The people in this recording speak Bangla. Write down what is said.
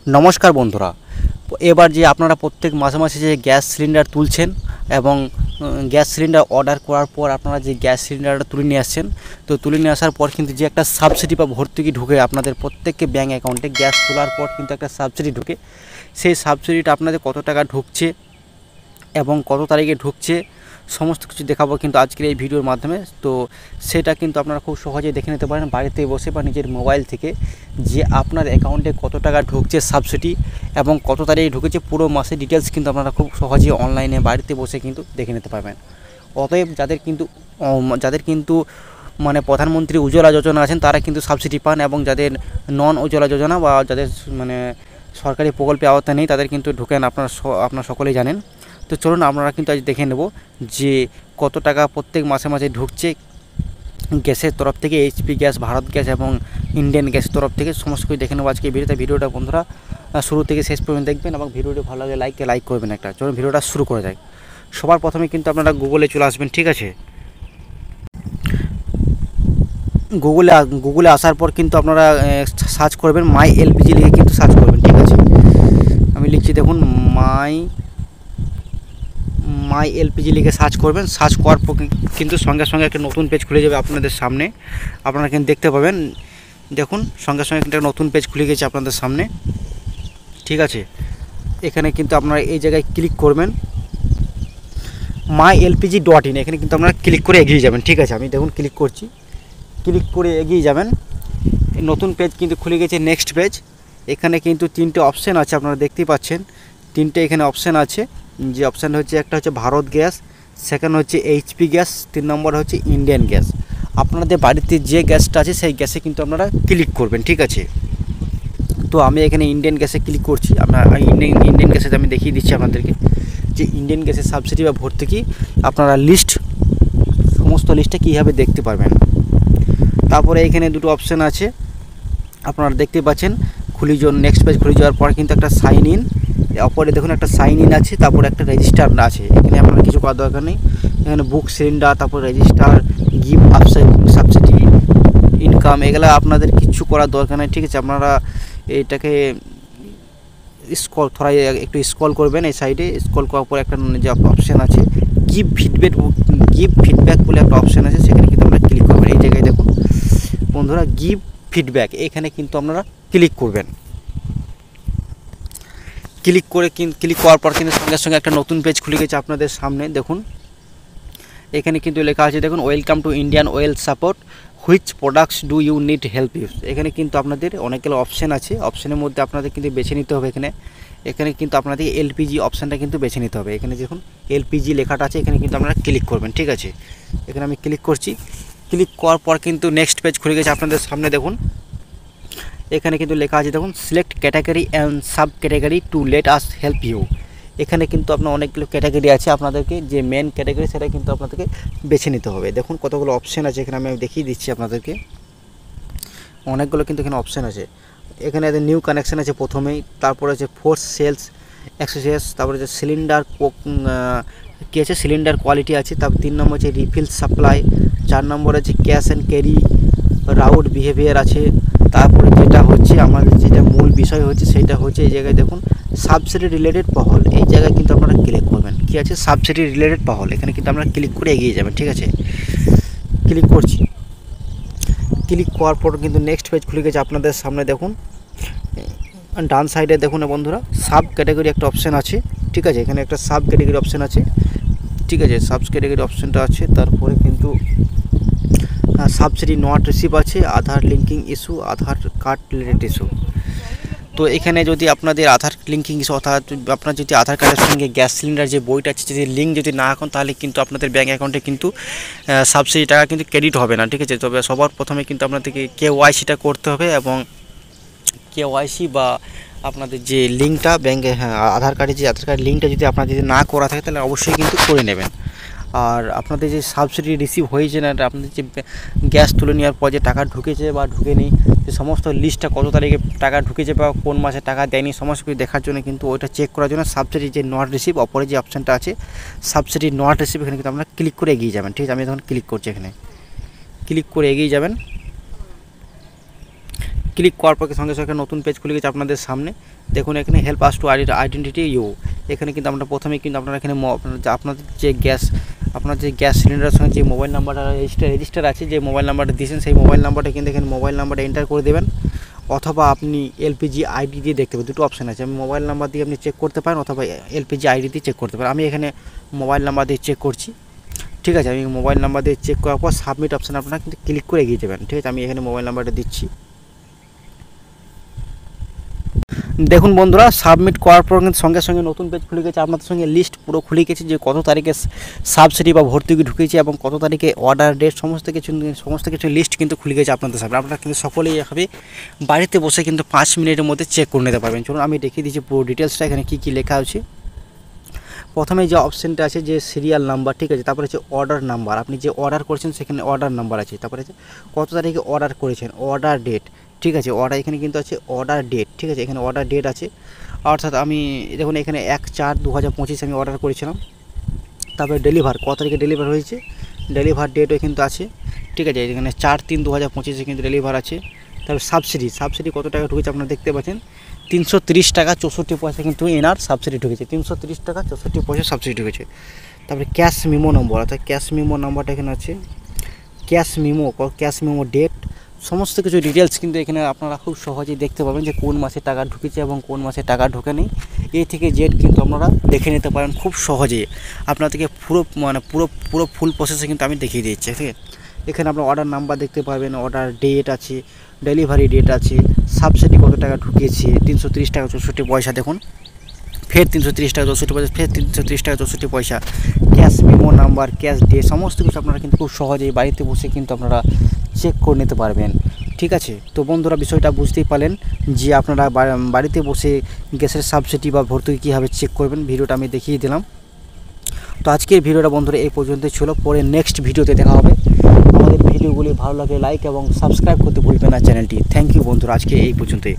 নমস্কার বন্ধুরা, এবার যে আপনারা প্রত্যেক মাসে মাসে যে গ্যাস সিলিন্ডার তুলছেন এবং গ্যাস সিলিন্ডার অর্ডার করার পর আপনারা যে গ্যাস সিলিন্ডারটা তুলে নিয়ে আসছেন, তো তুলে নিয়ে আসার পর কিন্তু যে একটা সাবসিডি বা ভর্তুকি ঢুকে আপনাদের প্রত্যেককে ব্যাঙ্ক অ্যাকাউন্টে, গ্যাস তোলার পর কিন্তু একটা সাবসিডি ঢুকে। সেই সাবসিডিটা আপনাদের কত টাকা ঢুকছে এবং কত তারিখে ঢুকছে সমস্ত কিছু দেখাবো কিন্তু আজকের এই ভিডিওর মাধ্যমে। তো সেটা কিন্তু আপনারা খুব সহজেই দেখে নিতে পারেন বাড়িতে বসে বা নিজের মোবাইল থেকে, যে আপনার অ্যাকাউন্টে কত টাকা ঢুকছে সাবসিডি এবং কত তারিখে ঢুকেছে পুরো মাসের ডিটেলস কিন্তু আপনারা খুব সহজেই অনলাইনে বাড়িতে বসে কিন্তু দেখে নিতে পারবেন। অতএব যাদের কিন্তু মানে প্রধানমন্ত্রী উজ্জ্বলা যোজনা আছেন তারা কিন্তু সাবসিডি পান, এবং যাদের নন উজ্জ্বলা যোজনা বা যাদের মানে সরকারি প্রকল্পে আওতা নেই তাদের কিন্তু ঢুকেন, আপনারা সকলেই জানেন। তো চলুন আপনারা কিন্তু আজ দেখে নেব যে কত টাকা প্রত্যেক মাসে মাসে ঢুকছে গ্যাসের তরফ থেকে, এইচপি গ্যাস, ভারত গ্যাস এবং ইন্ডিয়ান গ্যাসের তরফ থেকে সমস্ত কিছু দেখে নেবো আজকে ভিডিওটা বন্ধুরা শুরু থেকে শেষ পর্যন্ত দেখবেন, এবং ভিডিওটি ভালো লাগে লাইক করবেন একটা। চলুন ভিডিওটা শুরু করে যায়। সবার প্রথমে কিন্তু আপনারা গুগলে চলে আসবেন, ঠিক আছে। গুগলে আসার পর কিন্তু আপনারা সার্চ করবেন মাই এলপিজি লিখে কিন্তু সার্চ করবেন, ঠিক আছে। আমি লিখছি দেখুন মাই এলপিজি লিখে সার্চ করবেন। সার্চ করার পর কিন্তু সঙ্গে সঙ্গে একটা নতুন পেজ খুলে যাবে আপনাদের সামনে, আপনারা কিন্তু দেখতে পাবেন। দেখুন সঙ্গে সঙ্গে একটা নতুন পেজ খুলে গেছে আপনাদের সামনে, ঠিক আছে। এখানে কিন্তু আপনারা এই জায়গায় ক্লিক করবেন mylpg.in, এখানে কিন্তু আপনারা ক্লিক করে এগিয়ে যাবেন, ঠিক আছে। আমি দেখুন ক্লিক করছি, ক্লিক করে এগিয়ে যাবেন। নতুন পেজ কিন্তু খুলে গেছে, নেক্সট পেজ। এখানে কিন্তু তিনটে অপশান আছে, আপনারা দেখতেই পাচ্ছেন তিনটে এখানে অপশান আছে। যে অপশান হচ্ছে একটা হচ্ছে ভারত গ্যাস, সেকেন্ড হচ্ছে এইচপি গ্যাস, 3 নম্বর হচ্ছে ইন্ডিয়ান গ্যাস। আপনাদের বাড়িতে যে গ্যাসটা আছে সেই গ্যাসে কিন্তু আপনারা ক্লিক করবেন, ঠিক আছে। তো আমি এখানে ইন্ডিয়ান গ্যাসে ক্লিক করছি। ইন্ডিয়ান গ্যাসে আমি দেখিয়ে দিচ্ছি আপনাদেরকে যে ইন্ডিয়ান গ্যাসের সাবসিডি বা ভর্তুকি আপনারা সমস্ত লিস্টটা কীভাবে দেখতে পারবেন। তারপরে এখানে দুটো অপশান আছে আপনারা দেখতে পাচ্ছেন। নেক্সট পেজ খুলে যাওয়ার পর কিন্তু একটা সাইন ইন, অপরে দেখুন একটা সাইন ইন আছে, তারপর একটা রেজিস্টার আছে। এখানে আপনারা কিছু করার দরকার নেই। এখানে বুক সিলিন্ডার, তারপর রেজিস্টার, গিভ সাবসিডি, ইনকাম, এগুলো আপনাদের কিছু করার দরকার নেই, ঠিক আছে। আপনারা এটাকে একটু স্ক্রল করবেন, এই সাইডে স্ক্রল করার পর একটা যে অপশান আছে গিভ ফিডব্যাক বলে একটা অপশান আছে, সেখানে কিন্তু আপনারা ক্লিক করবেন। এই জায়গায় দেখুন বন্ধুরা গিভ ফিডব্যাক, এখানে কিন্তু আপনারা ক্লিক করবেন। ক্লিক করার পর কিন্তু সঙ্গে সঙ্গে একটা নতুন পেজ খুলে গেছে আপনাদের সামনে। দেখুন এখানে কিন্তু লেখা আছে, দেখুন welcome to Indian Oil support, which products do you need help use. এখানে কিন্তু আপনাদের অনেকগুলো অপশান আছে, অপশানের মধ্যে আপনাদের কিন্তু বেছে নিতে হবে। এখানে কিন্তু আপনাদের এলপিজি অপশানটা কিন্তু বেছে নিতে হবে। এখানে দেখুন এলপিজি লেখাটা আছে, এখানে কিন্তু আপনারা ক্লিক করবেন, ঠিক আছে। এখানে আমি ক্লিক করছি। ক্লিক করার পর কিন্তু নেক্সট পেজ খুলে গেছে আপনাদের সামনে। দেখুন এখানে কিন্তু লেখা আছে, দেখুন select category and sub category to let us help you. এখানে কিন্তু আপনার অনেকগুলো ক্যাটাগরি আছে, আপনাদেরকে যে মেন ক্যাটাগরি সেটা কিন্তু আপনাদেরকে বেছে নিতে হবে। দেখুন কতগুলো অপশান আছে, এখানে আমি দেখিয়ে দিচ্ছি আপনাদেরকে। অনেকগুলো কিন্তু এখানে অপশান আছে। এখানে নিউ কানেকশান আছে প্রথমেই, তারপরে আছে ফোর্স সেলস অ্যাক্সেসরিজ, তারপরে আছে সিলিন্ডার কোয়ালিটি আছে, তারপর 3 নম্বর আছে রিফিল সাপ্লাই, 4 নম্বর আছে ক্যাশ অ্যান্ড ক্যারি রাউড বিহেভিয়ার আছে। তারপরে যেটা হচ্ছে আমাদের যেটা মূল বিষয় হচ্ছে সেটা হচ্ছে এই জায়গায় দেখুন সাবসিডি রিলেটেড পহল, এই জায়গায় কিন্তু আপনারা ক্লিক করবেন। কী আছে সাবসিডি রিলেটেড পহল, এখানে কিন্তু আপনারা ক্লিক করে এগিয়ে যাবেন, ঠিক আছে। ক্লিক করছি। ক্লিক করার পর কিন্তু নেক্সট পেজ খুলে গেছে আপনাদের সামনে। দেখুন ডান সাইডে দেখুন বন্ধুরা সাব ক্যাটাগরি একটা অপশান আছে, ঠিক আছে। এখানে একটা সাব ক্যাটাগরি অপশান আছে, ঠিক আছে। সাব ক্যাটাগরি অপশানটা আছে, তারপরে কিন্তু সাবসিডি নট রিসিভ আছে, আধার লিঙ্কিং ইস্যু, আধার কার্ড রিলেটেড ইস্যু। তো এখানে যদি আপনাদের আধার লিঙ্কিং ইস্যু, অর্থাৎ আপনার যদি আধার কার্ডের সঙ্গে গ্যাস সিলিন্ডার যে বইটা আছে যদি লিঙ্ক যদি না এখন, তাহলে কিন্তু আপনাদের ব্যাঙ্ক অ্যাকাউন্টে কিন্তু সাবসিডি টাকা কিন্তু ক্রেডিট হবে না, ঠিক আছে। তবে সবার প্রথমে কিন্তু আপনাদেরকে কেওয়াইসিটা করতে হবে, এবং কেওয়াইসি বা আপনাদের যে লিঙ্কটা ব্যাঙ্কে, আধার কার্ডের যে আধার কার্ড লিঙ্কটা যদি আপনার যদি না করা থাকে তাহলে অবশ্যই কিন্তু করে নেবেন। আর আপনাদের যে সাবসিডি রিসিভ হয়েছে না, আপনাদের যে গ্যাস তুলে নেওয়ার পর যে টাকা ঢুকেছে বা ঢুকেনি, যে সমস্ত লিস্টটা কত তারিখে টাকা ঢুকেছে বা কোন মাসে টাকা দেয়নি সমস্ত কিছু দেখার জন্য কিন্তু ওইটা চেক করার জন্য সাবসিডি যে নট রিসিভ অপরে যে অপশানটা আছে সাবসিডি নট রিসিভ, এখানে কিন্তু আপনারা ক্লিক করে এগিয়ে যাবেন, ঠিক আছে। আমি তখন ক্লিক করছি, এখানে ক্লিক করে এগিয়ে যাবেন। ক্লিক করার পর সঙ্গে সঙ্গে নতুন পেজ খুলে গেছে আপনাদের সামনে। দেখুন এখানে help us to identity you, এখানে কিন্তু আমরা প্রথমেই কিন্তু আপনারা এখানে আপনাদের যে গ্যাস সিলিন্ডারের সঙ্গে যে মোবাইল নাম্বারটা রেজিস্টার আছে, যে মোবাইল নাম্বারটা দিয়েছেন সেই মোবাইল নাম্বারটা কিন্তু এখানে মোবাইল নাম্বারটা এন্টার করে দেবেন, অথবা আপনি এলপিজি আইডি দিয়ে দেখতে পাবেন। দুটো অপশান আছে, আমি মোবাইল নাম্বার দিয়ে আপনি চেক করতে পারেন অথবা এলপিজি আইডি দিয়ে চেক করতে পারেন। আমি এখানে মোবাইল নাম্বার দিয়ে চেক করছি। ঠিক আছে, আমি মোবাইল নাম্বার দিয়ে চেক করার পর সাবমিট অপশান আপনারা কিন্তু ক্লিক করে এগিয়ে যাবেন। ঠিক আছে, আমি এখানে মোবাইল নাম্বারটা দিচ্ছি। দেখুন বন্ধুরা, সাবমিট করার পর কিন্তু সঙ্গে সঙ্গে নতুন পেজ খুলে গেছে, আপনাদের সঙ্গে লিস্ট পুরো খুলে গেছে যে কত তারিখে সাবসিডি বা ভর্তুকি ঢুকেছে এবং কত তারিখে অর্ডার ডেট সমস্ত কিছু লিস্ট কিন্তু খুলে গেছে আপনাদের সামনে। আপনারা কিন্তু সকলেই এভাবে বাড়িতে বসে কিন্তু 5 মিনিটের মধ্যে চেক করে নিতে পারবেন। চলুন আমি দেখিয়ে দিচ্ছি পুরো ডিটেলসটা, এখানে কী কী লেখা আছে। প্রথমে যে অপশানটা আছে যে সিরিয়াল নাম্বার, ঠিক আছে, তারপরে হচ্ছে অর্ডার নাম্বার, আপনি যে অর্ডার করেছেন সেখানে অর্ডার নাম্বার আছে, তারপরে হচ্ছে কত তারিখে অর্ডার করেছেন, অর্ডার ডেট, ঠিক আছে, অর্ডার এখানে কিন্তু আছে অর্ডার ডেট, ঠিক আছে, এখানে অর্ডার ডেট আছে। অর্থাৎ আমি দেখুন এখানে 1/4/2025 আমি অর্ডার করেছিলাম। তারপরে ডেলিভার কত তারিখে ডেলিভার হয়েছে, ডেলিভার ডেটও কিন্তু আছে, ঠিক আছে, এখানে 4/3/2025 কিন্তু ডেলিভার আছে। তারপর সাবসিডি কত টাকা ঢুকেছে আপনারা দেখতে পাচ্ছেন, 330 টাকা 64 পয়সা কিন্তু এনার সাবসিডি ঢুকেছে, 330 টাকা 64 পয়সা সাবসিডি ঢুকেছে। তারপরে ক্যাশ মেমো নম্বর, অর্থাৎ ক্যাশ মেমো নাম্বারটা এখানে আছে, ক্যাশ মেমো ডেট, সমস্ত কিছু ডিটেলস কিন্তু এখানে আপনারা খুব সহজেই দেখতে পাবেন যে কোন মাসে টাকা ঢুকেছে এবং কোন মাসে টাকা ঢোকে নেই। এই থেকে জেড কিন্তু আপনারা দেখে নিতে পারেন খুব সহজেই। আপনাদেরকে পুরো ফুল প্রসেসে কিন্তু আমি দেখিয়ে দিচ্ছি। ঠিক আছে, এখানে আপনার অর্ডার নাম্বার দেখতে পারবেন, অর্ডার ডেট আছে, ডেলিভারি ডেট আছে, সাবসিডি কত টাকা ঢুকিয়েছে, 330 টাকা 64 পয়সা, দেখুন ফের 330 টাকা 64 পয়সা, ফের 330 টাকা 64 পয়সা, cash memo number, cash date, সমস্ত কিছু আপনারা কিন্তু খুব সহজেই বাড়িতে বসে কিন্তু আপনারা চেক করে নিতে পারবেন। ঠিক আছে, তো বন্ধুরা বিষয়টা বুঝতেই পারলেন যে আপনারা বাড়িতে বসে গ্যাসের সাবসিডি বা ভর্তুকি কীভাবে চেক করবেন, ভিডিওটা আমি দেখিয়ে দিলাম। তো আজকের ভিডিওটা বন্ধুরা এই পর্যন্তই ছিল, পরে নেক্সট ভিডিওতে দেখা হবে। আমাদের ভিডিওগুলি ভালো লাগলে লাইক এবং সাবস্ক্রাইব করতে ভুলবেন না চ্যানেলটি। থ্যাংক ইউ বন্ধুরা, আজকে এই পর্যন্তই।